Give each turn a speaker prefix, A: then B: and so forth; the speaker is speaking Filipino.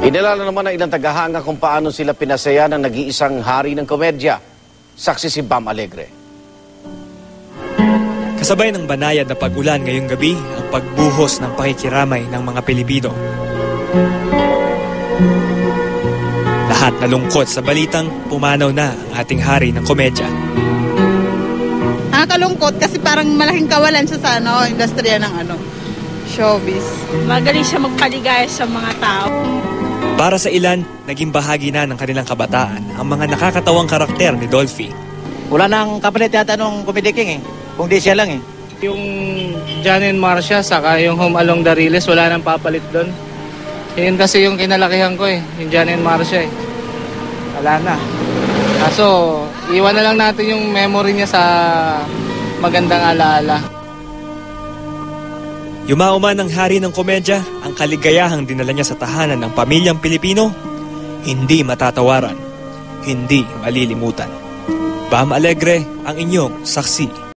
A: Inilala naman ng ilang tagahanga kung paano sila pinasaya ng nag-iisang hari ng komedya. Saksi si Bam Alegre.
B: Kasabay ng banayad na pag-ulan ngayong gabi ang pagbuhos ng pakikiramay ng mga Pilipino. Lahat na lungkot sa balitang pumanaw na ang ating hari ng komedya.
C: Nakakalungkot kasi parang malaking kawalan siya sa industriya ng showbiz.
D: Magaling siya magpaligaya sa mga tao.
B: Para sa ilan, naging bahagi na ng kanilang kabataan ang mga nakakatawang karakter ni Dolphy.
E: Wala nang kapalit yata nung Comedy King kung di siya lang
F: Yung John and Marcia saka yung Home Along the Riles, wala nang papalit doon. Yun kasi yung kinalakihan ko yung John and Marcia Wala na. Kaso, iwan na lang natin yung memory niya sa magandang alaala.
B: Yumauman ng hari ng komedya, ang kaligayahang dinala niya sa tahanan ng pamilyang Pilipino, hindi matatawaran, hindi malilimutan. Bam Alegre, ang inyong saksi.